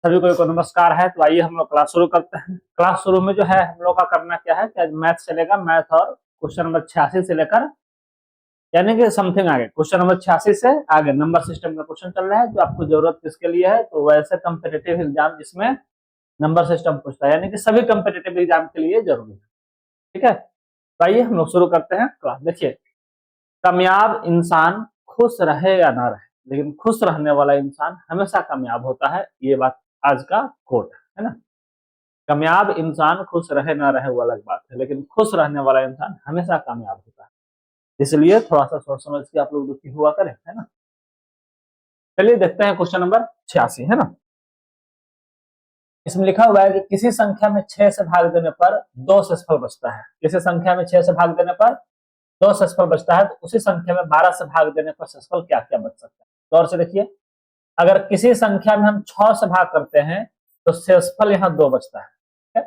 सभी को नमस्कार है। तो आइए हम लोग क्लास शुरू करते हैं। क्लास शुरू में जो है हम लोग का करना क्या है कि आज मैथ चलेगा। मैथ और क्वेश्चन नंबर 86 से लेकर यानी कि समथिंग आगे क्वेश्चन नंबर 86 से आगे नंबर सिस्टम का क्वेश्चन चल रहा है। जो आपको जरूरत किसके लिए है, तो वैसे कम्पिटेटिव एग्जाम जिसमें नंबर सिस्टम पूछता है, यानी कि सभी कम्पिटेटिव एग्जाम के लिए जरूरी है। ठीक है, तो आइए हम लोग शुरू करते हैं क्लास। देखिए, कामयाब इंसान खुश रहे या ना रहे, लेकिन खुश रहने वाला इंसान हमेशा कामयाब होता है। ये बात आज का कोट है ना। कामयाब इंसान खुश रहे ना रहे वो अलग बात है, लेकिन खुश रहने वाला इंसान हमेशा कामयाब होता है। इसलिए थोड़ा सा सोच समझ के आप लोग दुखी हुआ करें, है ना। चलिए देखते हैं क्वेश्चन नंबर 86, है ना। इसमें लिखा हुआ है कि किसी संख्या में 6 से भाग देने पर 2 शेषफल बचता है। किसी संख्या में 6 से भाग देने पर 2 शेषफल बचता है, तो उसी संख्या में 12 से भाग देने पर शेषफल क्या क्या बच सकता है। गौर से देखिए, अगर किसी संख्या में हम 6 से भाग करते हैं तो शेषफल यहाँ 2 बचता है।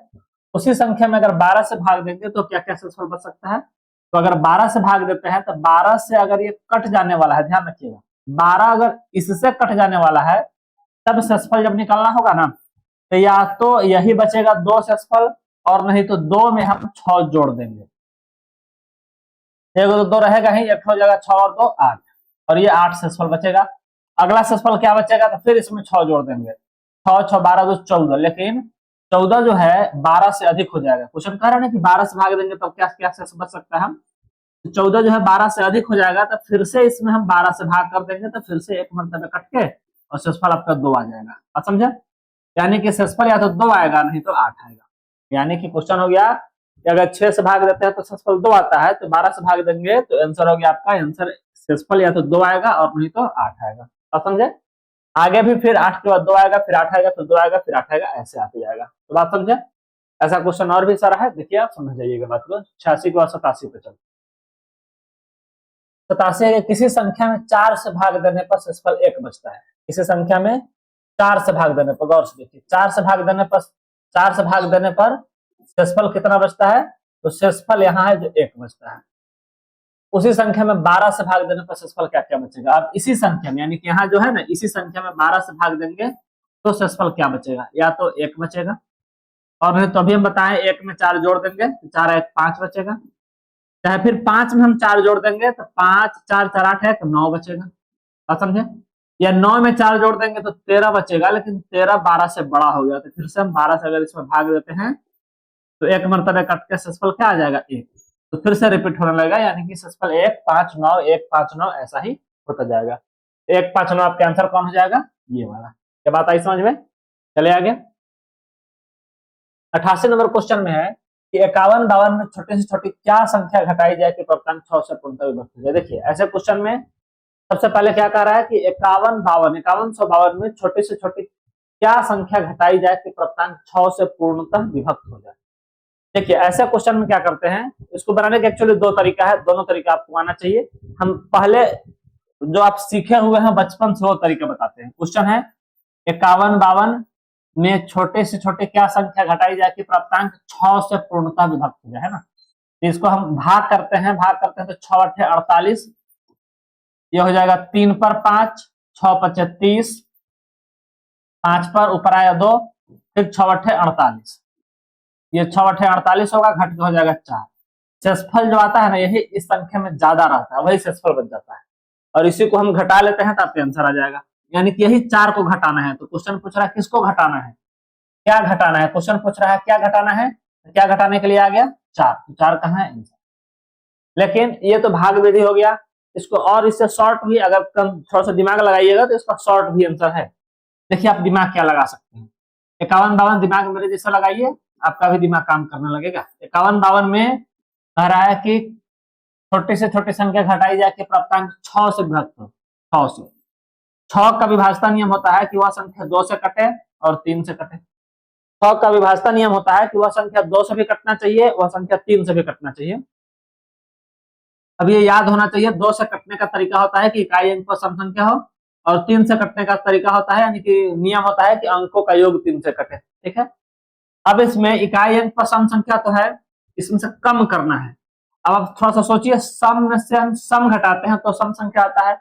उसी संख्या में अगर 12 से भाग देंगे तो क्या क्या शेषफल बच सकता है। तो अगर 12 से भाग देते हैं तो 12 से अगर ये कट जाने वाला है, ध्यान रखिएगा, 12 अगर इससे कट जाने वाला है तब शेषफल जब निकालना होगा ना, तो या तो यही बचेगा 2 शेषफल, और नहीं तो 2 में हम 6 जोड़ देंगे। एक तो 2 रहेगा ही, एक हो जाएगा 6 और 2 8, और ये 8 शेषफल बचेगा। अगला शेषफल क्या बचेगा, तो फिर इसमें 6 जोड़ देंगे। 6 6 12 2 14, लेकिन 14 जो है 12 से अधिक हो जाएगा। क्वेश्चन कह रहा है ना कि 12 से भाग देंगे तो क्या क्या शेष बच सकता है। हम 14 जो है 12 से अधिक हो जाएगा, तो फिर से इसमें हम 12 से भाग कर देंगे, तो फिर से एक मरतबे कट के और शेषफल आपका 2 आ जाएगा। आप समझे, यानी कि शेषफल या तो 2 आएगा नहीं तो 8 आएगा। यानी कि क्वेश्चन हो गया कि अगर 6 से भाग देते हैं तो शेषफल 2 आता है, तो 12 से भाग देंगे तो आंसर हो गया आपका, आंसर शेषफल या तो 2 आएगा और नहीं तो 8 आएगा। आप समझे, आगे भी फिर 8 के बाद 2 आएगा, फिर 8 आएगा, फिर 2 आएगा, फिर 8 आएगा, ऐसे आते जाएगा। तो बात समझे। ऐसा क्वेश्चन और भी सारा है, देखिए आप समझ जाइएगा बात को। 86 के बाद 87 पे चलते। 87 है, किसी संख्या में 4 से भाग देने पर शेषफल 1 बचता है। किसी संख्या में 4 से भाग देने पर, गौर से देखिए, 4 से भाग देने पर शेषफल कितना बचता है, तो शेषफल यहाँ है जो 1 बचता है। उसी संख्या में 12 से भाग देने पर शेषफल क्या क्या बचेगा। अब इसी संख्या में, यानी कि यहाँ जो है ना, इसी संख्या में 12 से भाग देंगे तो शेषफल क्या बचेगा, या तो 1 बचेगा, और नहीं तो अभी हम बताएं 1 में 4 जोड़ देंगे तो 4 1 5 बचेगा। चाहे फिर 5 में हम 4 जोड़ देंगे तो 5 4 4 8 है तो 9 बचेगा। आप समझे, या 9 में 4 जोड़ देंगे तो 13 बचेगा, लेकिन 13 12 से बड़ा हो गया, तो फिर से हम 12 से अगर इसमें भाग देते हैं तो एक मरतबे कट के शेषफल क्या आ जाएगा, 1। तो फिर से रिपीट होने लगेगा, यानी कि शेषफल 1 5 9 1 5 9 ऐसा ही होता जाएगा। 1 5 9 आपका आंसर कौन हो जाएगा, ये वाला। क्या बात आई समझ में। चले आगे। 88 नंबर क्वेश्चन में है कि 51 52 में छोटे से छोटी क्या संख्या घटाई जाए कि प्राप्तांक 6 से पूर्णतः विभक्त हो जाए। देखिए, ऐसे क्वेश्चन में सबसे पहले क्या कह रहा है कि 51 52 में छोटी से छोटी क्या संख्या घटाई जाए कि प्राप्तांक 6 से पूर्णतः विभक्त हो जाए। देखिए, ऐसे क्वेश्चन में क्या करते हैं, इसको बनाने के एक्चुअली 2 तरीका है, दोनों तरीका आपको आना चाहिए। हम पहले जो आप सीखे हुए हैं बचपन से वो तरीका बताते हैं। क्वेश्चन है 51 52 में छोटे से छोटे क्या संख्या घटाई जाए कि प्राप्तांक 6 से पूर्णतः विभक्त हो जाए, है ना। इसको हम भाग करते हैं तो 6 8 48, ये हो जाएगा 3 पर 5 6 5 30, 5 पर ऊपर आया 2, फिर 6 8 48, ये 6 8 48 होगा, घट के हो जाएगा 4। शेषफल जो आता है ना, यही इस संख्या में ज्यादा रहता है, वही शेषफल बच जाता है, और इसी को हम घटा लेते हैं तो आपका आंसर आ जाएगा। यानी कि यही 4 को घटाना है। तो क्वेश्चन पूछ रहा है किसको घटाना है, क्या घटाना है। क्वेश्चन पूछ रहा है क्या घटाना है, तो क्या घटाने के लिए आ गया 4। 4 कहाँ है आंसर। लेकिन ये तो भाग विधि हो गया, इसको और इससे शॉर्ट भी अगर कम थोड़ा सा दिमाग लगाइएगा तो इसका शॉर्ट भी आंसर है। देखिए आप दिमाग क्या लगा सकते हैं। 51 52 दिमाग मेरे जैसा लगाइए, आपका भी दिमाग काम करने लगेगा। 51 52 में कह रहा है कि छोटी से छोटी संख्या घटाई जाए कि प्राप्तांक 6 से विभक्त हो। 6 से 6 का विभाजता नियम होता है कि वह संख्या 2 से कटे और 3 से कटे। 6 का विभाजता नियम होता है कि वह संख्या 2 से भी कटना चाहिए, वह संख्या 3 से भी कटना चाहिए। अब ये याद होना चाहिए, 2 से कटने का तरीका होता है कि इकाई अंक पर सम संख्या हो, और 3 से कटने का तरीका होता है, यानी कि नियम होता है कि अंकों का योग 3 से कटे। ठीक है, अब इसमें इकाई अंक पर सम संख्या तो है, इसमें से कम करना है। अब आप थोड़ा सा सोचिए, सम में से हम सम घटाते हैं तो सम संख्या आता है,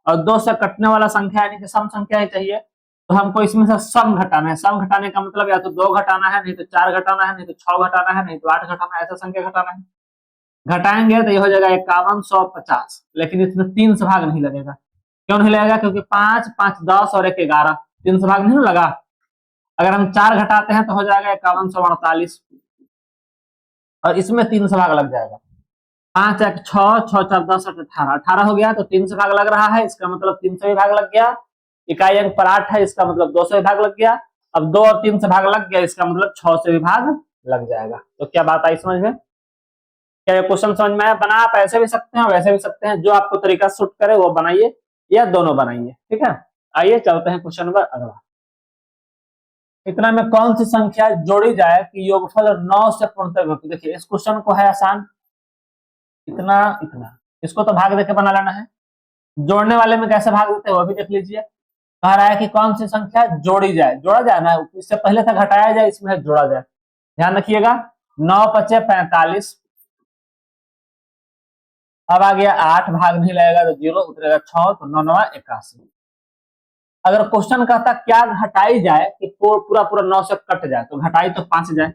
और 2 से कटने वाला संख्या यानी कि सम संख्या ही चाहिए। तो हमको इसमें से सम घटाना है। सम घटाने का मतलब या तो 2 घटाना है, नहीं तो 4 घटाना है, नहीं तो 6 घटाना है, नहीं तो 8 घटाना है, ऐसा संख्या घटाना है। घटाएंगे तो ये हो जाएगा 51, 100, 50। लेकिन इसमें 3 से भाग नहीं लगेगा। क्यों नहीं लगेगा? क्योंकि 5, 5, 10 और 1, 11, 3 से भाग नहीं लगा। अगर हम 4 घटाते हैं तो हो जाएगा 51, 100, 48, और इसमें 3 से भाग लग जाएगा। 5, 1, 6, 6, 4, 10, 8, 18, 18 हो गया तो 3 से भाग लग रहा है, इसका मतलब 3 से भी भाग लग गया। इकाई अंक पर 8 है, इसका मतलब 2 से भी भाग लग गया। अब 2 और 3 से भाग लग गया, इसका मतलब 6 से भी भाग लग जाएगा। तो क्या बात आई समझ में? क्या ये क्वेश्चन समझ में आया? बना आप ऐसे भी सकते हैं, वैसे भी सकते हैं, जो आपको तरीका सूट करे वो बनाइए, या दोनों बनाइए। ठीक है, आइए चलते हैं क्वेश्चन नंबर अगला। इतना में कौन सी संख्या जोड़ी जाए कि योगफल 9 से पूर्णतः विभक्त? देखिए इस क्वेश्चन को है आसान, इतना इतना, इसको तो भाग देके बना लेना है। जोड़ने वाले में कैसे भाग देते हैं वो भी देख लीजिए। कह रहा है कि कौन सी संख्या जोड़ी जाए, जोड़ा जाए ना, इससे पहले था घटाया जाए, इसमें है जोड़ा जाए। ध्यान रखिएगा, 9 पचे 45, अब आ गया 8, भाग नहीं लगेगा तो 0 उतरेगा 6, तो 9 9 81। अगर क्वेश्चन कहता क्या घटाई जाए कि पूरा पूरा 9 से कट जाए, तो घटाई तो 5 जाए,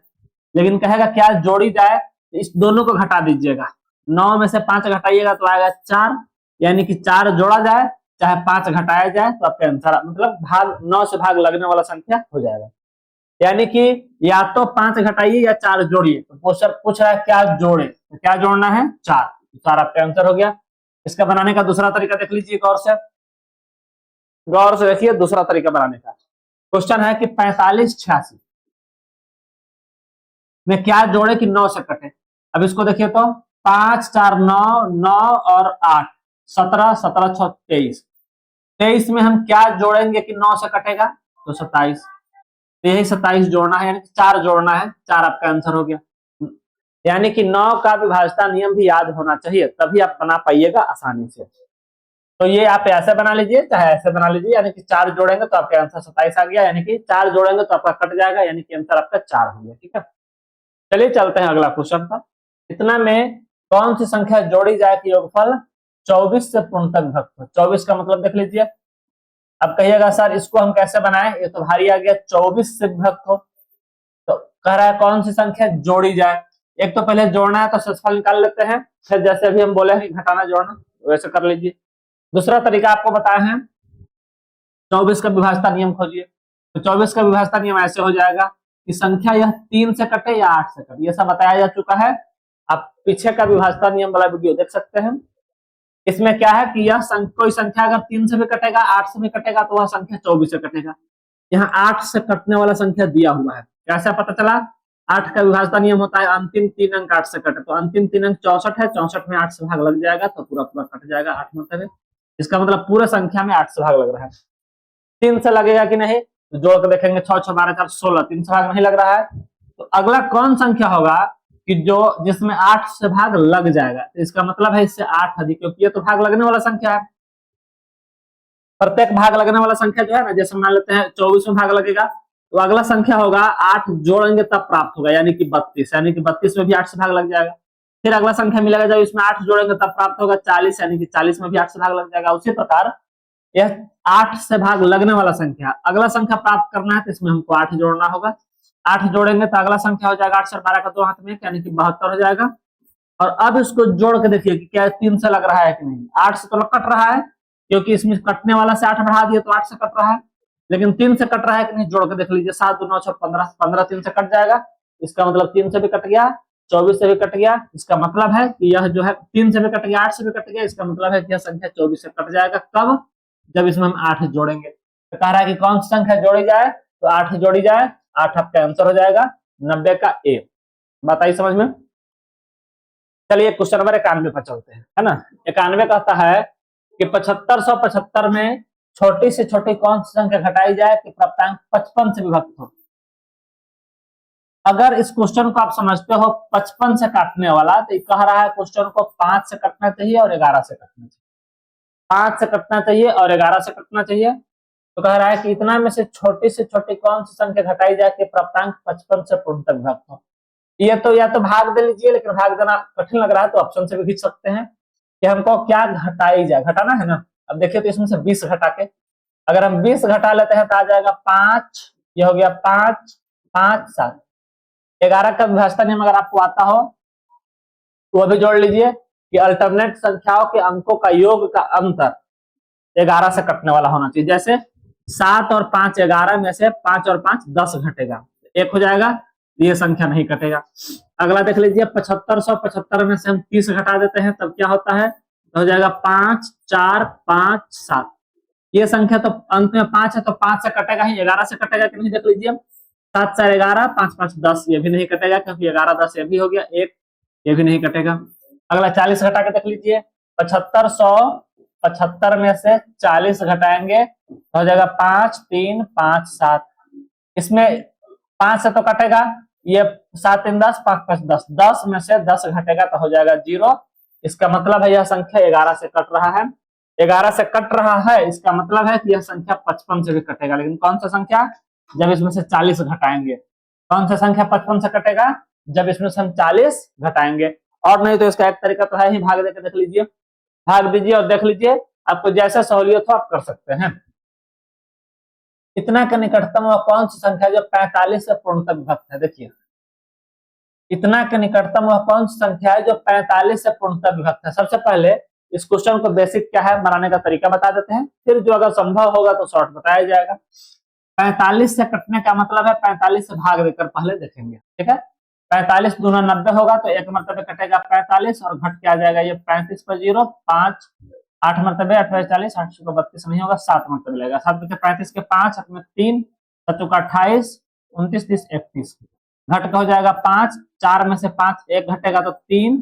लेकिन कहेगा क्या जोड़ी जाए, तो इस दोनों को घटा दीजिएगा। 9 में से 5 घटाइएगा तो आएगा 4, यानी कि 4 जोड़ा जाए चाहे 5 घटाया जाए, तो आपका आंसर मतलब भाग 9 से भाग लगने वाला संख्या हो जाएगा। यानी कि या तो 5 घटाइए या 4 जोड़िए। तो क्वेश्चन पूछ रहा है क्या जोड़े, तो क्या जोड़ना है? 4। 4 आपका आंसर हो गया। इसका बनाने का दूसरा तरीका देख लीजिए गौर से, गौर से देखिए दूसरा तरीका बनाने का। क्वेश्चन है कि 45 86 में क्या जोड़े कि 9 से कटे। अब इसको देखिए तो 5 4 9, 9 और 8 17, 17 6 23, 23 में हम क्या जोड़ेंगे कि 9 से कटेगा? तो 27। तो यही 27 जोड़ना है, यानी 4 जोड़ना है, 4 आपका आंसर हो गया। यानी कि 9 का विभाज्यता नियम भी याद होना चाहिए, तभी आप बना पाइएगा आसानी से। तो ये आप ऐसे बना लीजिए चाहे ऐसे बना लीजिए, यानी कि 4 जोड़ेंगे तो आपका आंसर 27 आ गया, यानी कि 4 जोड़ेंगे तो आपका कट जाएगा, यानी कि आंसर आपका 4 हो गया। ठीक है, चलिए चलते हैं अगला क्वेश्चन पर। इतना में कौन सी संख्या जोड़ी जाए कि योगफल 24 से पूर्णतः विभक्त हो? 24 का मतलब देख लीजिए। अब कहिएगा सर इसको हम कैसे बनाएं, ये तो भारी आ गया, 24 से विभक्त हो। तो कह रहा है कौन सी संख्या जोड़ी जाए। एक तो पहले जोड़ना है तो शेषफल निकाल लेते हैं, फिर जैसे अभी हम बोले हैं घटाना जोड़ना, वैसे कर लीजिए। दूसरा तरीका आपको बताया है, 24 का विभाज्यता नियम खोजिए। तो 24 का विभाज्यता नियम ऐसे हो जाएगा कि संख्या यह 3 से कटे या 8 से कटे, ये सब बताया जा चुका है। आप पीछे का विभाज्यता नियम वाला वीडियो देख सकते हैं। इसमें क्या है कि यह कोई संख्या अगर 3 से भी कटेगा 8 से भी कटेगा तो वह संख्या 24 से कटेगा। यहाँ 8 से कटने वाला संख्या दिया हुआ है, कैसे पता चला? 8 का विभाज्यता नियम होता है अंतिम 3 अंक 8 से कटे, तो अंतिम 3 अंक 64 है, 64 में 8 से भाग लग जाएगा तो पूरा पूरा कट जाएगा 8 मतलब। इसका मतलब पूरा संख्या में 8 से भाग लग रहा है। 3 से लगेगा कि नहीं, तो जोड़ के देखेंगे 6 6 12 4 16, 3 से भाग नहीं लग रहा है। तो अगला कौन संख्या होगा कि जो जिसमें 8 से भाग लग जाएगा? तो इसका मतलब है इससे 8 अधिक, क्योंकि ये तो भाग लगने वाला संख्या है। प्रत्येक भाग लगने वाला संख्या जो है ना, जैसे मान लेते हैं 24 में भाग लगेगा, तो अगला संख्या होगा 8 जोड़ेंगे तब प्राप्त होगा, यानी कि 32, यानी कि 32 में भी 8 से भाग लग जाएगा। फिर अगला संख्या मिलेगा जब इसमें 8 जोड़ेंगे तब प्राप्त होगा 40, यानी कि 40 में भी 8 से भाग लग जाएगा। उसी प्रकार यह 8 से भाग लगने वाला संख्या, अगला संख्या प्राप्त करना है तो इसमें हमको 8 जोड़ना होगा। 8 जोड़ेंगे तो अगला संख्या हो जाएगा 8 से 12 का 2 हाथ में, यानी कि 72 हो जाएगा। और अब इसको जोड़ के देखिए कि क्या 3 से लग रहा है कि नहीं। 8 से तो कट रहा है, क्योंकि इसमें कटने वाला से 8 बढ़ा दिए तो 8 से कट रहा है, लेकिन 3 से कट रहा है कि नहीं, जोड़ के देख लीजिए। 7 2 9 6 15, 15 3 से कट जाएगा, इसका मतलब 3 से भी कट गया, 24 से भी कट गया। इसका मतलब है कि यह जो है 3 से भी कट गया, 8 से भी कट गया, इसका मतलब है कि यह संख्या 24 से कट जाएगा। कब? जब इसमें हम 8 जोड़ेंगे। तो कह रहा है कि कौन सी संख्या जोड़ी जाए, तो 8 जोड़ी जाए, 8 आपका आंसर हो जाएगा 90 का ए। बताइए समझ में? चलिए क्वेश्चन नंबर 91 पर चलते हैं, है ना। 91 कहता है कि 7575 में छोटी से छोटी कौन सी संख्या घटाई जाए कि प्राप्तांक 55 से विभक्त हो। अगर इस क्वेश्चन को आप समझते हो 55 से काटने वाला, तो कह रहा है क्वेश्चन को 5 से कटना चाहिए और 11 से कटना चाहिए। 5 से कटना चाहिए और 11 से कटना चाहिए। तो कह रहा है कि इतना में से छोटी कौन सी संख्या घटाई जाए कि प्राप्तांक 55 से पूर्णतः विभक्त हो। ये तो या तो भाग दे लीजिए, लेकिन भाग देना कठिन लग रहा है तो ऑप्शन से भी खींच सकते हैं कि हमको क्या घटाई जाए, घटाना है ना। अब देखिए तो इसमें से 20 घटा के अगर हम 20 घटा लेते हैं तो आ जाएगा 5, ये हो गया 5, 5, 7। 11 का विभाजन नियम अगर आपको आता हो तो वो भी जोड़ लीजिए कि अल्टरनेट संख्याओं के अंकों का योग का अंतर 11 से कटने वाला होना चाहिए। जैसे 7 और 5 11 में से 5 और 5 10 घटेगा, 1 हो जाएगा, ये संख्या नहीं कटेगा। अगला देख लीजिए 7575 में से हम 30 घटा देते हैं तब क्या होता है, तो हो जाएगा 5, 4, 5, 7। ये संख्या तो अंत में 5 है तो 5 से कटेगा ही, 11 से कटेगा कि नहीं देख लीजिए। 7 4 11, 5 5 10, ये भी नहीं कटेगा क्योंकि 11 10 ये भी हो गया, 1 ये भी नहीं कटेगा। अगला 40 घटा के देख लीजिए, 75 में से 40 घटाएंगे तो हो जाएगा 5 3 5 7। इसमें 5 से तो कटेगा, ये 7 3 10, 5 5 10, 10 में से 10 घटेगा तो हो जाएगा 0। इसका मतलब है यह संख्या 11 से कट रहा है। 11 से कट रहा है इसका मतलब है कि यह संख्या 55 से भी कटेगा, लेकिन कौन सा संख्या, जब इसमें से 40 घटाएंगे। कौन सा संख्या 55 से कटेगा, जब इसमें से हम 40 घटाएंगे। और नहीं तो इसका एक तरीका तो है ही, भाग देकर देख लीजिए, भाग दीजिए और देख लीजिए, आपको जैसा सहूलियत हो आप कर सकते हैं। इतना का निकटतम वह कौन सी संख्या जो 45 से पूर्णतः विभक्त है, देखिए इतना के निकटतम वह कौन सी संख्या है जो 45 से पूर्णतः विभक्त है। सबसे पहले इस क्वेश्चन को बेसिक क्या है बनाने का तरीका बता देते हैं, फिर जो अगर संभव होगा तो शॉर्ट बताया जाएगा। 45 से कटने का मतलब है 45 से भाग देकर पहले देखेंगे, ठीक है। 45 दूना 90 होगा तो एक मरतबे कटेगा 45 और घट के आ जाएगा ये 35 पर 0, 5 8 मरतबे 8 40, 8 चौका 32 नहीं होगा, 7 मरतबे लगेगा। 7 बचे 35 के 5, 8 में 3, 7 चौका 28, 29 30 31, घट के हो जाएगा 5, 4 में से 5 एक घटेगा तो 3,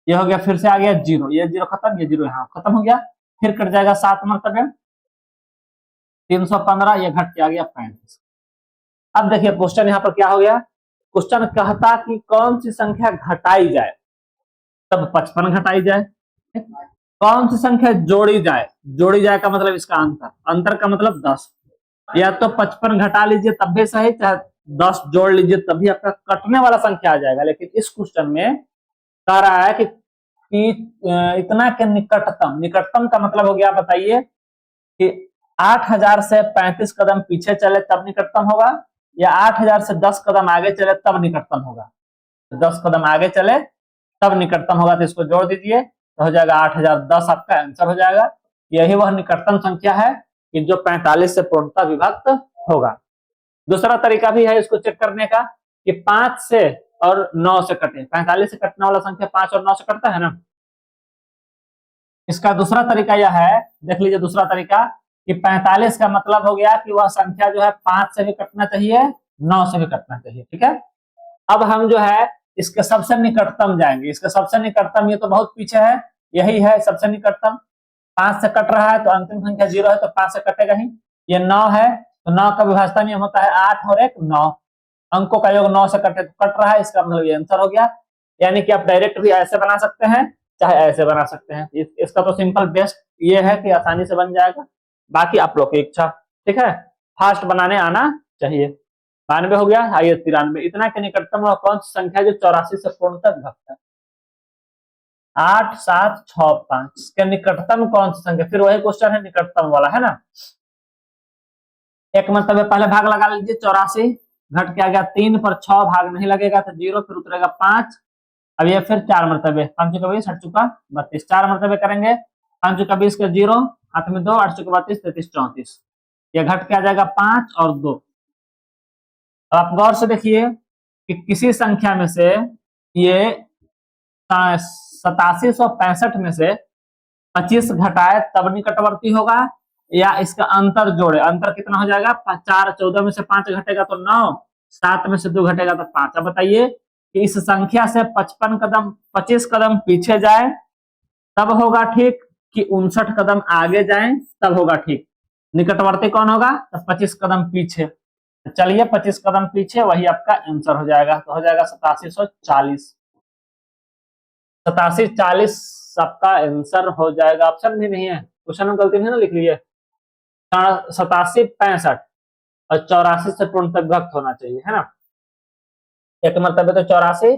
ये हो गया, फिर से आ गया 0, ये 0 खत्म, ये 0 यहाँ खत्म हो गया, फिर कट जाएगा 7 मरतबे 315, ये घट के आ गया 35। अब देखिए क्वेश्चन यहाँ पर क्या हो गया, क्वेश्चन कहता कि कौन सी संख्या घटाई जाए, तब 55 घटाई जाए। कौन सी संख्या जोड़ी जाए, जोड़ी जाए का मतलब इसका अंतर, अंतर का मतलब 10, या तो 55 घटा लीजिए तब भी सही, चाहे 10 जोड़ लीजिए तभी आपका कटने वाला संख्या आ जाएगा। लेकिन इस क्वेश्चन में कह रहा है कि इतना के निकटतम, निकटतम का मतलब हो गया बताइए कि 8000 से 35 कदम पीछे चले तब निकटतम होगा, या 8000 से 10 कदम आगे चले तब निकटतम होगा। तो 10 कदम आगे चले तब निकटतम होगा, तो इसको जोड़ दीजिए तो हो जाएगा 8010, आपका आंसर हो जाएगा। यही वह निकटतम संख्या है कि जो 45 से पूर्णतः विभक्त होगा। दूसरा तरीका भी है इसको चेक करने का कि 5 से और 9 से कटे, 45 से कटने वाला संख्या 5 और 9 से कटता है ना। इसका दूसरा तरीका यह है, देख लीजिए दूसरा तरीका कि 45 का मतलब हो गया कि वह संख्या जो है 5 से भी कटना चाहिए, 9 से भी कटना चाहिए, ठीक है। अब हम जो है इसके सबसे निकटतम जाएंगे, इसके सबसे निकटतम, ये तो बहुत पीछे है, यही है सबसे निकटतम। 5 से कट रहा है तो अंतिम संख्या 0 है तो 5 से कटेगा ही। ये 9 है तो 9 का विभाजन नियम होता है 8 और 1 9, अंकों का योग 9 से कटे तो कट रहा है, इसका मतलब ये आंसर हो गया। यानी कि आप डायरेक्ट भी ऐसे बना सकते हैं चाहे ऐसे बना सकते हैं, इसका तो सिंपल बेस्ट ये है कि आसानी से बन जाएगा, बाकी आप लोग की इच्छा, ठीक है। फास्ट बनाने आना चाहिए। 92 हो गया, आइए 93। इतना के निकटतम वह कौन सी संख्या जो 84 से पूर्णतः विभक्त है। 8 7 6 5 के निकटतम कौन सी संख्या, फिर वही क्वेश्चन है निकटतम वाला, है ना। एक मतलब पहले भाग लगा लीजिए, 84 घट के आ गया 3 पर 6 भाग नहीं लगेगा तो 0, फिर उतरेगा 5। अब ये फिर 4 मरतबे, 5 चुका 20, 8 चुका 32, 4 मरतबे करेंगे, 5 चुका 20 का 0, हाथ में 2, 8 चुका 32, 33 34, ये घट के आ जाएगा 5 और 2। अब आप गौर से देखिए कि किसी संख्या में से ये 8765 में से 25 घटाए तब निकटवर्ती होगा, या इसका अंतर जोड़े, अंतर कितना हो जाएगा, 4 14 में से 5 घटेगा तो 9, 7 में से 2 घटेगा तो 5। अब बताइए कि इस संख्या से 25 कदम पीछे जाए तब होगा ठीक, कि 59 कदम आगे जाए तब होगा ठीक। निकटवर्ती कौन होगा, तो 25 कदम पीछे। तो चलिए 25 कदम पीछे, वही आपका आंसर हो जाएगा, तो हो जाएगा 8740। 8740 आपका आंसर हो जाएगा, ऑप्शन भी नहीं है, क्वेश्चन में गलती नहीं ना लिख लिए। 87 65 और 84 से पूर्णतः विभक्त होना चाहिए, है ना। एक मरतबे तो 84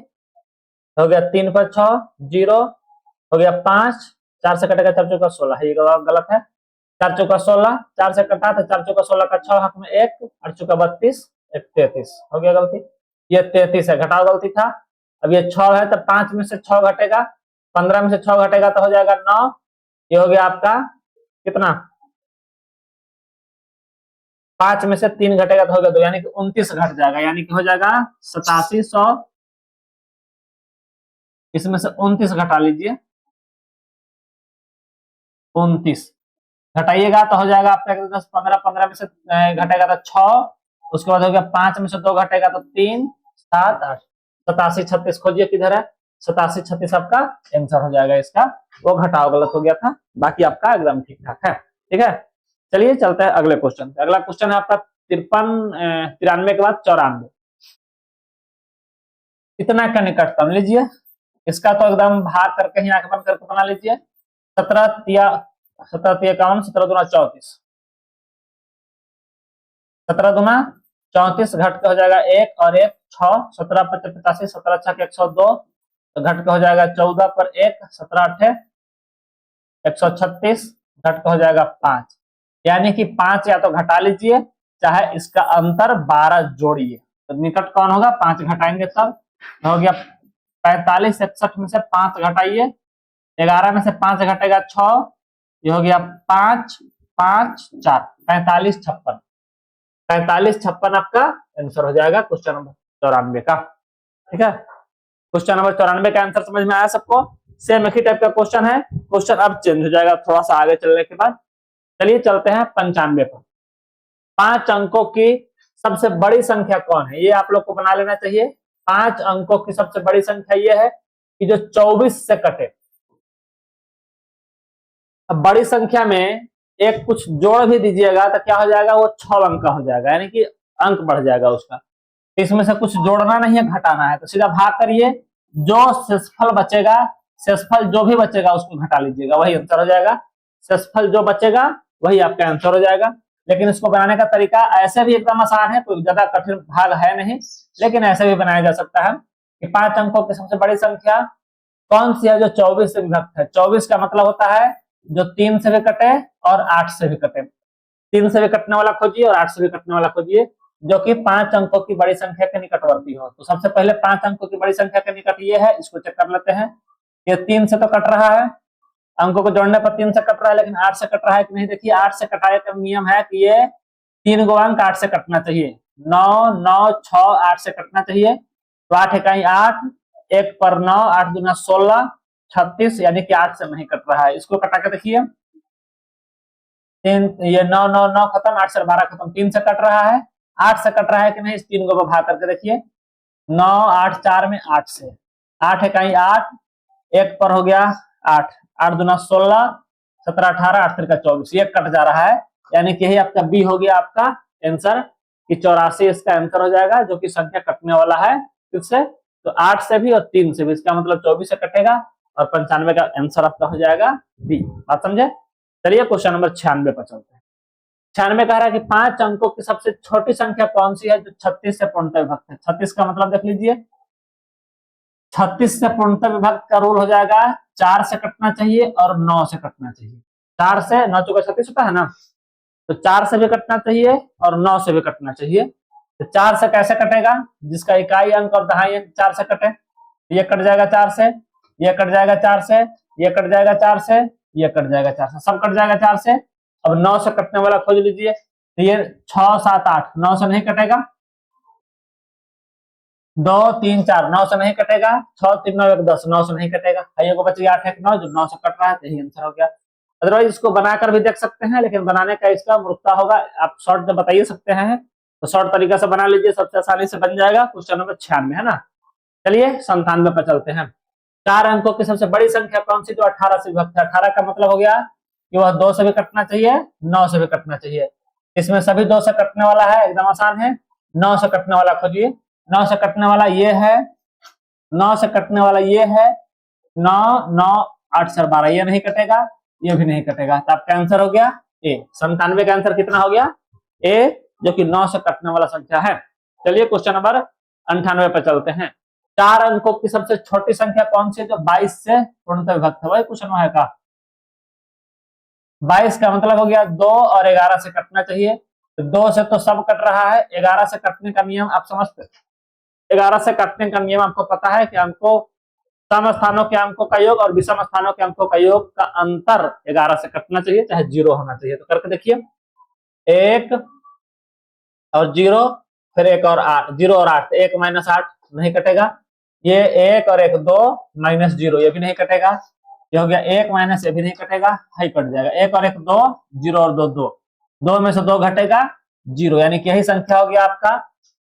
हो गया, 3 पर 6 0 हो गया, 5 4 से कटेगा 4 चौका 16, ये गलत है। 4 चौका 16, 4 से कटा तो 4 चौका 16 का 6 हाथ में 1, 8 चौका 32, 33 हो गया गलती। ये 33 है, घटाओ गलती था। अब ये 6 है तो 5 में से 6 घटेगा, 15 में से 6 घटेगा तो हो जाएगा 9। ये हो गया आपका कितना, 5 में से 3 घटेगा तो हो गया 2, यानी कि 29 घट जाएगा, यानी कि हो जाएगा 8700। इसमें से 29 घटा लीजिए, 29 घटाइएगा तो हो जाएगा आपका 10, 15, 15 में से घटेगा तो 6, उसके बाद हो गया 5 में से 2 घटेगा तो 3, 7, 8, 87, 36 खोजिए किधर है, 87, 36 आपका आंसर हो जाएगा इसका। वो घटाओ गलत हो गया था, बाकी आपका एकदम ठीक ठाक है। ठीक है, चलिए चलते हैं अगले क्वेश्चन पे। अगला क्वेश्चन है आपका 53, 93 के बाद 94। इतना का निकटतम लीजिए, इसका तो एकदम भाग करके ही आंख बंद करके बना लीजिए। 17 तिया 51, 17 दूना 34, 17 दूना 34 घट के हो जाएगा 1 और 1 6, 17 5 85, 17 6 102, तो घट के हो जाएगा 14 पर 1, 17 8 136, घट के हो जाएगा 5, यानी कि 5 या तो घटा लीजिए चाहे इसका अंतर 12 जोड़िए, तो निकट कौन होगा, 5 घटाएंगे तब हो गया 45, 61 में से 5 घटाइए, 11 में से 5 घटेगा 6, ये हो गया 5 5 4, 45 56, 45 56 आपका आंसर हो जाएगा क्वेश्चन नंबर 94 का। ठीक है, क्वेश्चन नंबर 94 का आंसर समझ में आया सबको। सेम एक ही टाइप का क्वेश्चन है, क्वेश्चन अब चेंज हो जाएगा थोड़ा सा आगे चलने के बाद। चलिए चलते हैं 95 पर। 5 अंकों की सबसे बड़ी संख्या कौन है, ये आप लोग को बना लेना चाहिए। 5 अंकों की सबसे बड़ी संख्या ये है कि जो 24 से कटे। अब बड़ी संख्या में एक कुछ जोड़ भी दीजिएगा तो क्या हो जाएगा, वो 6 अंक का हो जाएगा, यानी कि अंक बढ़ जाएगा उसका। इसमें से कुछ जोड़ना नहीं है, घटाना है, तो सीधा भाग करिए, जो शेषफल बचेगा, शेषफल जो भी बचेगा उसको घटा लीजिएगा, वही आंसर हो जाएगा। शेषफल जो बचेगा वही आपका आंसर हो जाएगा। लेकिन इसको बनाने का तरीका ऐसे भी एकदम आसान है, कोई ज्यादा कठिन भाग है नहीं, लेकिन ऐसे भी बनाया जा सकता है कि 5 अंकों की सबसे बड़ी संख्या कौन सी है जो 24 से विभक्त है। 24 का मतलब होता है जो 3 से भी कटे और 8 से भी कटे। 3 से भी कटने वाला खोजिए और 8 से भी कटने वाला खोजिए जो कि 5 अंकों की बड़ी संख्या के निकटवर्ती हो। तो सबसे पहले 5 अंकों की बड़ी संख्या के निकट ये है, इसको चेक कर लेते हैं। ये 3 से तो कट रहा है, अंकों को जोड़ने पर 3 से कट रहा है, लेकिन 8 से कट रहा है कि नहीं, देखिए 8 से कटाए का नियम है कि ये 3 गो अंक 8 से कटना चाहिए। 9 9 6 8 से कटना चाहिए, तो 8 इकाई 8, 1 पर 9, 8 दूना 16, 36, यानी कि 8 से नहीं कट रहा है। इसको कटा के देखिए, 3 ये 9 9 9 खत्म, 8 से 12 खत्म, 3 से कट रहा है, 8 से कट रहा है कि नहीं, इस 3 को भाग करके देखिए। 9 8 4 में 8 से, 8 इकाई 8, 1 पर हो गया 8, 8 दूना 16, 17 18, 8 3 24, ये कट जा रहा है, यानी कि यही आपका बी हो गया आपका आंसर कि 84 इसका आंसर हो जाएगा, जो कि संख्या कटने वाला है किससे, तो 8 से भी और 3 से भी, इसका मतलब 24 से कटेगा और 95 का आंसर आपका हो जाएगा बी। बात समझे। चलिए क्वेश्चन नंबर 96 पर चलते हैं। 96 कह रहा है कि 5 अंकों की सबसे छोटी संख्या कौन सी है जो 36 से पूर्णतः विभक्त है। 36 का मतलब देख लीजिए, 36 से पूर्णतः विभक्त का रूल हो जाएगा 4 से कटना चाहिए और 9 से कटना चाहिए। 4 से 9 चौका 36 होता है ना, तो 4 से भी कटना चाहिए और 9 से भी कटना चाहिए। तो 4 से कैसे कटेगा, जिसका इकाई अंक और दहाई अंक 4 से कटे, ये कट जाएगा 4 से, ये कट जाएगा 4 से, ये कट जाएगा 4 से, ये कट जाएगा 4 से, सब कट जाएगा 4 से। अब 9 से कटने वाला खोज लीजिए, तो ये 6 7 8 9 से नहीं कटेगा, 2 3 4 9 से नहीं कटेगा, 6 3 9 1 10 9 से नहीं कटेगा, ये को बच गया 8 1 9 जो 9 से कट रहा है, तो यही आंसर हो गया। अदरवाइज इसको बनाकर भी देख सकते हैं, लेकिन बनाने का इसका मूर्खता होगा, आप शॉर्ट में बता ही सकते हैं, तो शॉर्ट तरीका से बना लीजिए, सबसे आसानी से बन जाएगा। क्वेश्चन नंबर 96 है ना। चलिए 97 पर चलते हैं। 4 अंकों की सबसे बड़ी संख्या कौन सी जो 18 से विभक्त है। 18 का मतलब हो गया कि वह 2 से भी कटना चाहिए, 9 से भी कटना चाहिए। इसमें सभी 2 से कटने वाला है, एकदम आसान है। 9 से कटने वाला खोजिए, 9 से कटने वाला ये है, 9 से कटने वाला ये है, 9 9 8 से 12, ये नहीं कटेगा, ये भी नहीं कटेगा, तो आपका आंसर हो गया ए। 97 का आंसर कितना हो गया, ए, जो कि 9 से कटने वाला संख्या है। चलिए क्वेश्चन नंबर 98 पर चलते हैं। 4 अंकों की सबसे छोटी संख्या कौन सी है जो 22 से पूर्णतः विभक्त है, वही क्वेश्चन है का। 22 का मतलब हो गया 2 और 11 से कटना चाहिए, तो 2 से तो सब कट रहा है, 11 से कटने का नियम आप समझते हैं। 11 से कटने का नियम आपको पता है कि अंकों, सम स्थानों के अंकों का योग और विषम स्थानों के अंकों का योग का अंतर 11 से कटना चाहिए, चाहे 0 होना चाहिए। तो करके देखिए, 1 और 0, फिर 1 और 8, 0 और 8, 1 माइनस 8 नहीं कटेगा, ये 1 और 1 2 माइनस 0 ये भी नहीं कटेगा, ये हो गया 1 माइनस, ये भी नहीं कटेगा, हाई कट जाएगा, 1 और 1 2, 0 और 2 2, 2 में से 2 घटेगा 0, यानी कि यही संख्या हो गया आपका,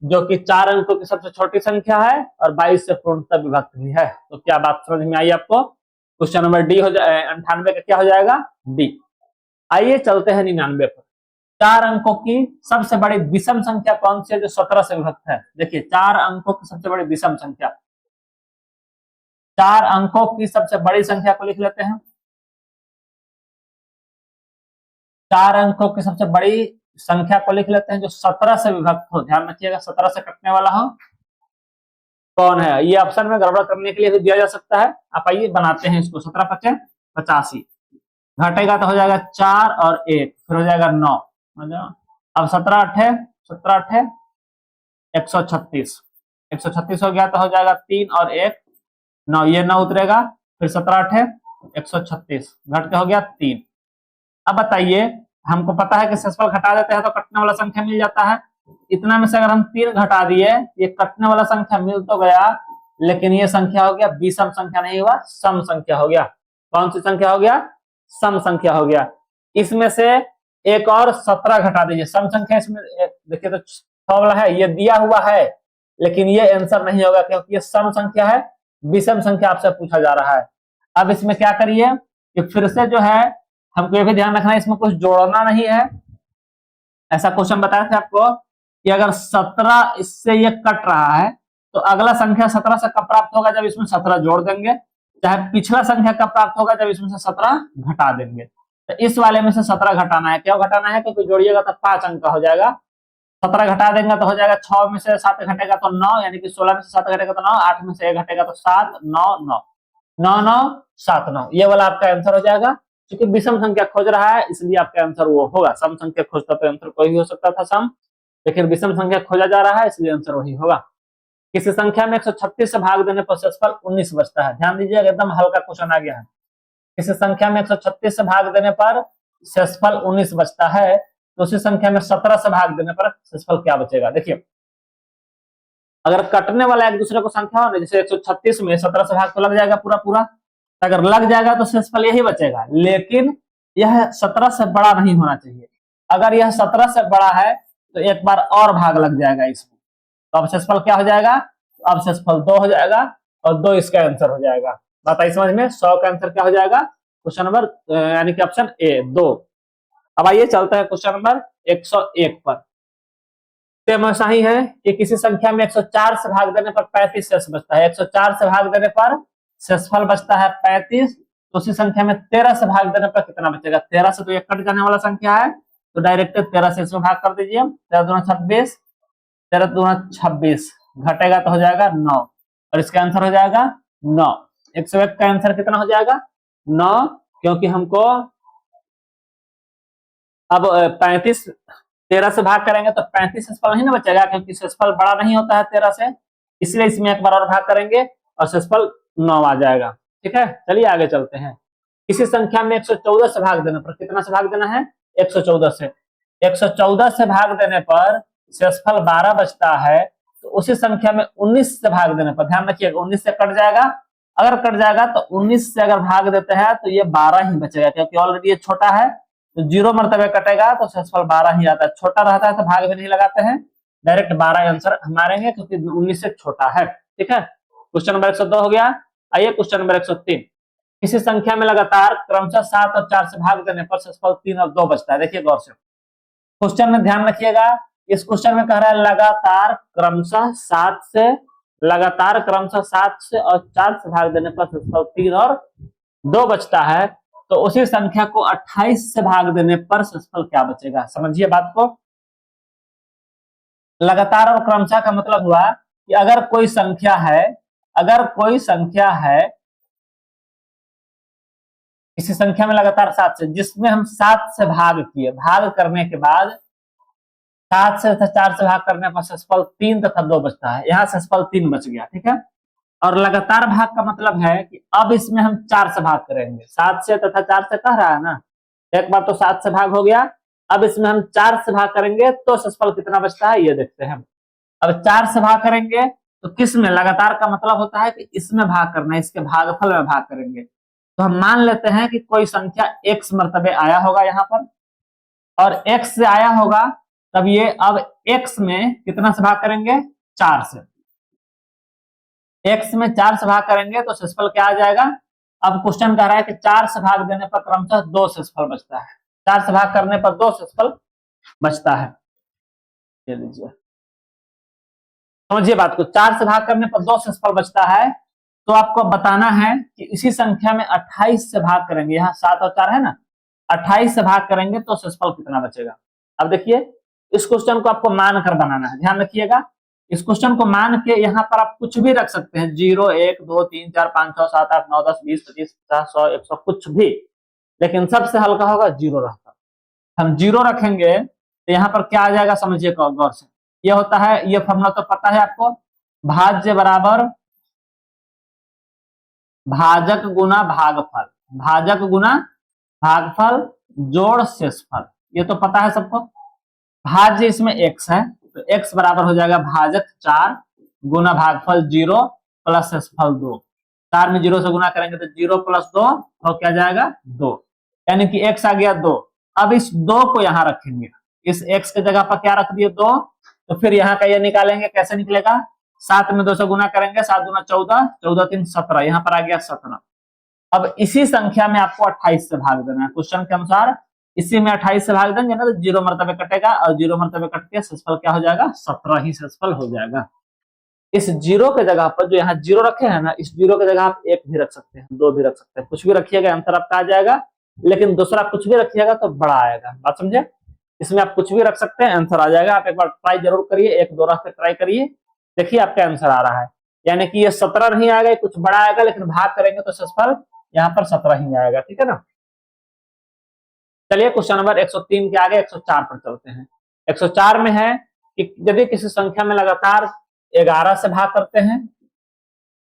जो कि 4 अंकों की सबसे छोटी संख्या है और 22 से पूर्णतः विभक्त भी है। तो क्या बात समझ में आई आपको? क्वेश्चन नंबर डी हो जाए 98 का क्या हो जाएगा? डी। आइए चलते हैं 99 पर। 4 अंकों की सबसे बड़ी विषम संख्या कौन सी है जो 17 से विभक्त है? देखिए, 4 अंकों की सबसे बड़ी विषम संख्या, 4 अंकों की सबसे बड़ी संख्या को लिख लेते हैं। 4 अंकों की सबसे बड़ी संख्या को लिख लेते हैं जो 17 से विभक्त हो। ध्यान रखिएगा, 17 से कटने वाला हो कौन है? ये ऑप्शन में गड़बड़ करने के लिए भी दिया जा सकता है। आप आइए बनाते हैं इसको। 17 पचे 85, घटेगा तो हो जाएगा 4 और 1, फिर हो जाएगा 9। अब 17 अठे 136, 136 हो गया तो हो जाएगा 3 और 1 9, ये 9 उतरेगा, फिर 17 अठे 136, घट के हो गया 3। अब बताइए, हमको पता है कि शेषफल घटा देते हैं तो कटने वाला संख्या मिल जाता है। इतना में से अगर हम 3 घटा दिए, ये कटने वाला संख्या मिल तो गया, लेकिन ये संख्या हो गया विषम संख्या नहीं हुआ, सम संख्या हो गया। कौन सी संख्या हो गया? सम संख्या हो गया। इसमें से एक और 17 घटा दीजिए, सम संख्या इसमें देखिए तो 6 वाला है, ये दिया हुआ है, लेकिन ये आंसर नहीं होगा क्योंकि ये सम संख्या है, विषम संख्या आपसे पूछा जा रहा है। अब इसमें क्या करिए कि फिर से जो है हमको ये भी ध्यान रखना है, इसमें कुछ जोड़ना नहीं है। ऐसा क्वेश्चन बताया था आपको कि अगर 17 इससे ये कट रहा है तो अगला संख्या 17 से कब प्राप्त होगा? जब इसमें 17 जोड़ देंगे। चाहे पिछला संख्या कब प्राप्त होगा? जब इसमें से 17 घटा देंगे। तो इस वाले में से 17 घटाना है। क्यों घटाना है? क्योंकि जोड़िएगा तो 5 अंक का हो जाएगा। 17 घटा देंगे तो हो जाएगा 6 में से 7 घटेगा तो 9, यानी कि 16 में से 7 घटेगा तो 9, 8 में से 1 घटेगा तो 7, 9 9 9 9 7 9, ये वाला आपका आंसर हो जाएगा। क्योंकि विषम संख्या खोज रहा है इसलिए आपका आंसर वो होगा। सम संख्या खोजता तो आंसर कोई भी हो सकता था सम, लेकिन विषम संख्या खोजा जा रहा है इसलिए आंसर वही होगा। किसी संख्या में 136 से भाग देने पर शेषफल 19 बचता है। ध्यान दीजिएगा, एकदम हल्का क्वेश्चन आ गया है। किसी संख्या में 136 से भाग देने पर शेषफल 19 बचता है, तो उसी संख्या में 17 से भाग देने पर शेषफल क्या बचेगा? देखिए, अगर कटने वाला एक दूसरे को संख्या हो, जैसे 136 में 17 से भाग तो लग जाएगा पूरा पूरा, अगर लग जाएगा तो शेषफल यही बचेगा, लेकिन यह 17 से बड़ा नहीं होना चाहिए। अगर यह 17 से बड़ा है तो एक बार और भाग लग जाएगा इसमें, तो अब शेषफल क्या हो जाएगा? अब शेषफल 2 हो जाएगा और 2 इसका आंसर हो जाएगा। बताइए समझ में, 100 का आंसर क्या हो जाएगा? क्वेश्चन नंबर यानी कि ऑप्शन ए 2। अब आइए चलते हैं क्वेश्चन नंबर 101 पर। सेम ऐसा ही है कि किसी संख्या में 104 से भाग देने पर 35 शेष बचता है। 104 से भाग देने पर शेषफल बचता है 35, तो उसी संख्या में 13 से भाग देने पर कितना बचेगा? 13 से तो ये कट जाने वाला संख्या है, तो डायरेक्ट 13 से इसमें भाग कर दीजिए। 13 दूना 26, 13 दूना 26, घटेगा तो हो जाएगा 9, और इसका आंसर हो जाएगा 9। 101 का आंसर कितना हो जाएगा? 9, क्योंकि हमको अब 35 13 से भाग करेंगे तो 35 शेषफल नहीं ना बचेगा, क्योंकि शेषफल बड़ा नहीं होता है 13 से, इसलिए इसमें एक बार और भाग करेंगे और शेषफल 9 आ जाएगा। ठीक है, चलिए आगे चलते हैं। किसी संख्या में 114 से भाग देने पर कितना से भाग देना है? 114 से। 114 से भाग देने पर शेषफल 12 बचता है, तो उसी संख्या में 19 से भाग देने पर, ध्यान रखिएगा 19 से कट जाएगा, अगर कट जाएगा तो 19 से अगर भाग देते हैं तो ये 12 ही बचेगा, क्योंकि ऑलरेडी ये छोटा है, तो 0 मरतबे कटेगा तो शेषफल 12 ही आता है। छोटा रहता है तो भाग भी नहीं लगाते हैं, डायरेक्ट 12 आंसर हमारे हैं, क्योंकि 19 से छोटा है। ठीक है, क्वेश्चन नंबर 102 हो गया। आइए क्वेश्चन नंबर 103। किसी संख्या में लगातार क्रमशः 7 और 4 से भाग देने पर शेषफल 3 और 2 बचता है। देखिए गौर से क्वेश्चन में ध्यान रखिएगा, इस क्वेश्चन में कह रहा है लगातार क्रमशः 7 से, लगातार क्रमशः 7 से और 4 से भाग देने पर शेषफल 3 और 2 बचता है, तो उसी संख्या को 28 से भाग देने पर शेषफल क्या बचेगा? समझिए बात को। लगातार और क्रमशः का मतलब हुआ कि अगर कोई संख्या है, अगर कोई संख्या है किसी संख्या में लगातार 7 से, जिसमें हम 7 से भाग किए, भाग करने के बाद 7 से तथा 4 से भाग करने पर शेषफल 3 तथा 2 बचता है। यहाँ शेषफल 3 बच गया, ठीक है। और लगातार भाग का मतलब है कि अब इसमें हम 4 से भाग करेंगे, 7 से तथा 4 से कह रहा है ना, एक बार तो 7 से भाग हो गया, अब इसमें हम 4 से भाग करेंगे तो शेषफल कितना बचता है ये देखते हैं। अब 4 से भाग करेंगे तो किस में, लगातार का मतलब होता है कि इसमें भाग करना है, इसके भागफल में भाग करेंगे। तो हम मान लेते हैं कि कोई संख्या x मर्तबे आया होगा यहाँ पर, और x से आया होगा, तब ये अब x में कितना से भाग करेंगे, 4 से। x में 4 से भाग करेंगे तो शेषफल क्या आ जाएगा। अब क्वेश्चन कह रहा है कि 4 से भाग देने पर क्रमशः 2 शेषफल बचता है, 4 से भाग करने पर 2 शेषफल बचता है। ये लीजिए, समझिए बात को, 4 से भाग करने पर 2 शेषफल बचता है। तो आपको बताना है कि इसी संख्या में 28 से भाग करेंगे, यहाँ 7 और 4 है ना, 28 से भाग करेंगे तो शेषफल कितना बचेगा। अब देखिए, इस क्वेश्चन को आपको मान कर बनाना है, ध्यान रखिएगा। इस क्वेश्चन को मान के यहाँ पर आप कुछ भी रख सकते हैं, 0, 1, 2, 3, 4, 5, 6, 7, 8, 9, 10, 20, 25, 50, 100, 100, कुछ भी, लेकिन सबसे हल्का होगा 0 रहता। हम 0 रखेंगे तो यहाँ पर क्या आ जाएगा, समझिए गौर से। ये होता है, ये फॉर्मूला तो पता है आपको, भाज्य बराबर भाजक गुना भागफल, भाजक गुना भागफल जोड़ शेषफल, ये तो पता है सबको। भाज्य इसमें x है तो x बराबर हो जाएगा भाजक 4 गुना भागफल 0 प्लस शेषफल 2। 4 में 0 से गुना करेंगे तो 0 प्लस 2 और क्या जाएगा 2, यानी कि x आ गया 2। अब इस 2 को यहाँ रखेंगे, इस x के जगह पर क्या रख दिए 2, तो फिर यहाँ का ये निकालेंगे, कैसे निकलेगा, 7 में 2 से गुना करेंगे, 7 गुना 14, 14 3 17, यहाँ पर आ गया 17। अब इसी संख्या में आपको 28 से भाग देना है, क्वेश्चन के अनुसार इसी में 28 से भाग देंगे ना तो 0 मर्तबे कटेगा, और 0 मर्तबे कट के शेषफल क्या हो जाएगा, 17 ही शेषफल हो जाएगा। इस 0 के जगह पर जो यहाँ 0 रखे हैं ना, इस 0 के जगह आप 1 भी रख सकते हैं, 2 भी रख सकते हैं, कुछ भी रखिएगा आंसर आपका आ जाएगा। लेकिन दूसरा कुछ भी रखिएगा तो बड़ा आएगा, बात समझे। इसमें आप कुछ भी रख सकते हैं, आंसर आ जाएगा। आप एक बार ट्राई जरूर करिए, 1-2 रास्ते ट्राई करिए, देखिए आपका आंसर आ रहा है। यानी कि ये 17 नहीं आएगा, कुछ बड़ा आएगा, लेकिन भाग करेंगे तो शेषफल यहाँ पर 17 ही आएगा, ठीक है ना। चलिए क्वेश्चन नंबर 103 के आगे 104 पर चलते हैं। 104 में है कि यदि किसी संख्या में लगातार 11 से भाग करते हैं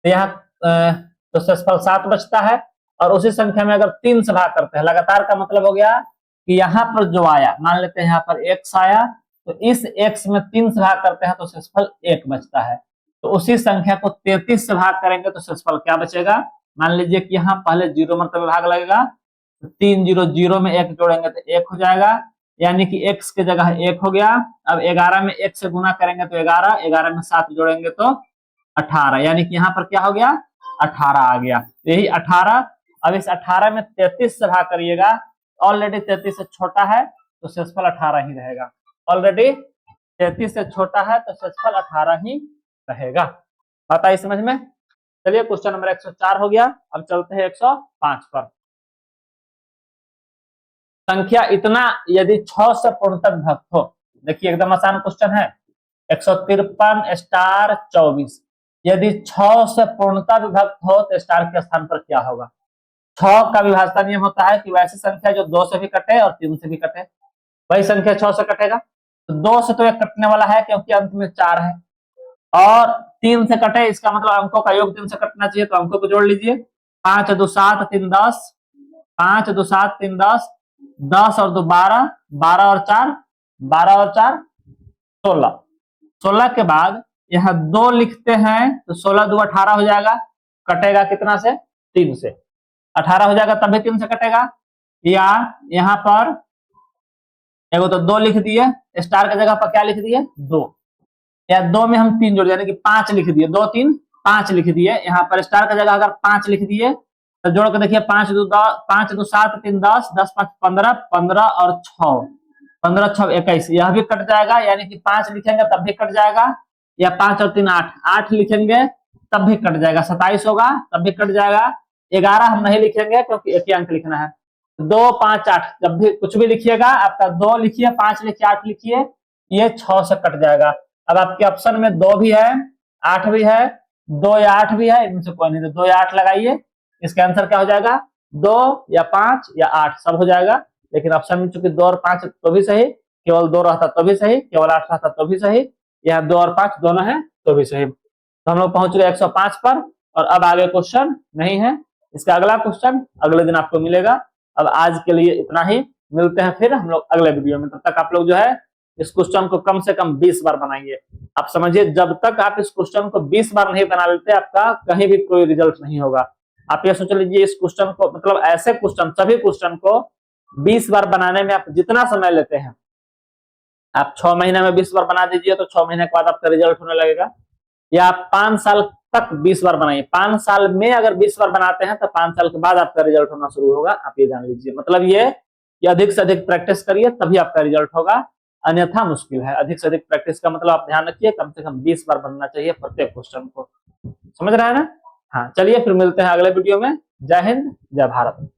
तो यहाँ तो शेषफल 7 बचता है, और उसी संख्या में अगर 3 से भाग करते हैं, लगातार का मतलब हो गया कि यहाँ पर जो आया, मान लेते हैं यहाँ पर x आया, तो इस x में 3 से भाग करते हैं तो शेषफल 1 बचता है। तो उसी संख्या को 33 से भाग करेंगे तो शेषफल क्या बचेगा। मान लीजिए कि यहाँ पहले 0 मर्तबे भाग लगेगा, तो 3 0 0 में 1 जोड़ेंगे तो 1 हो जाएगा, यानी कि x के जगह 1 हो गया। अब 11 में 1 से गुना करेंगे तो 11, 11 में 7 जोड़ेंगे तो 18, यानी कि यहाँ पर क्या हो गया 18 आ गया, यही 18। अब इस 18 में 33 से भाग करिएगा, ऑलरेडी 33 से छोटा है तो शेषफल 18 ही रहेगा, ऑलरेडी 33 से छोटा है तो शेषफल 18 ही रहेगा। आता है समझ में। चलिए क्वेश्चन नंबर 104 हो गया। अब चलते हैं 105 पर। संख्या इतना यदि 6 से पूर्णतः विभक्त हो, देखिए एकदम आसान क्वेश्चन है। 153 स्टार 24, यदि 6 से पूर्णतः विभक्त हो तो स्टार के स्थान पर क्या होगा। 6 का विभाजन नियम होता है कि वैसी संख्या जो 2 से भी कटे और 3 से भी कटे, वही संख्या 6 से कटेगा। तो 2 से तो एक कटने वाला है क्योंकि अंत में 4 है, और 3 से कटे इसका मतलब अंकों का योग 3 से कटना चाहिए, तो अंकों को जोड़ लीजिए। 5 2 7 3 10, 5 2 7 3 10, 10 और 2 12, 12 और 4 12 और 4 16, 16 के बाद यहाँ 2 लिखते हैं तो 16 2 18 हो जाएगा, कटेगा कितना से 3 से, 18 हो जाएगा तभी 3 से कटेगा। या यहाँ पर एगो तो 2 लिख दिए, स्टार के जगह पर क्या लिख दिए 2, या 2 में हम 3 जोड़ यानी कि 5 लिख दिए, 2 3 5 लिख दिए। यहाँ पर स्टार का जगह अगर 5 लिख दिए तो जोड़ के देखिए 5 2 7 3 10, 10 5 15, 15 और 6 15 6 21, यह भी कट जाएगा, यानी कि 5 लिखेंगे तब भी कट जाएगा, या 5 और 3 8, 8 लिखेंगे तब भी कट जाएगा, 27 होगा तब भी कट जाएगा। 11 हम नहीं लिखेंगे क्योंकि एक ही अंक लिखना है। 2 5 8, जब भी कुछ भी लिखिएगा आपका 2 लिखिए, 5 लिखिए, 8 लिखिए, ये 6 से कट जाएगा। अब आपके ऑप्शन में 2 भी है, 8 भी है, 2 या 8 भी है, इनमें से कोई नहीं, तो 2 या 8 लगाइए, इसका आंसर क्या हो जाएगा 2 या 5 या 8 सब हो जाएगा, लेकिन ऑप्शन में चूंकि 2 और 5 तो भी सही, केवल 2 रहता तो भी सही, केवल 8 रहता तो भी सही, यहाँ 2 और 5 दोनों है तो भी सही। तो हम लोग पहुंच गए 105 पर, और अब आगे क्वेश्चन नहीं है। इसका अगला क्वेश्चन अगले दिन आपको मिलेगा। अब आज के लिए इतना ही, मिलते हैं फिर हम लोग अगले वीडियो में। तब तक आप लोग जो है इस क्वेश्चन को कम से कम 20 बार बनाइए। आप समझिए, जब तक आप इस क्वेश्चन को 20 बार नहीं बना लेते, आपका कहीं भी कोई रिजल्ट नहीं होगा। आप ये सोच लीजिए, इस क्वेश्चन को, मतलब ऐसे क्वेश्चन, सभी क्वेश्चन को 20 बार बनाने में आप जितना समय लेते हैं, आप 6 महीने में 20 बार बना दीजिए तो 6 महीने के बाद आपका रिजल्ट होने लगेगा। या आप 5 साल तक 20 बार बनाइए, 5 साल में अगर 20 बार बनाते हैं तो 5 साल के बाद आपका रिजल्ट होना शुरू होगा। आप ये जान लीजिए, मतलब ये कि अधिक से अधिक प्रैक्टिस करिए तभी आपका रिजल्ट होगा, अन्यथा मुश्किल है। अधिक से अधिक प्रैक्टिस का मतलब आप ध्यान रखिए, कम से कम 20 बार बनना चाहिए प्रत्येक क्वेश्चन को। समझ रहे हैं ना? हाँ, चलिए फिर मिलते हैं अगले वीडियो में। जय हिंद, जय भारत।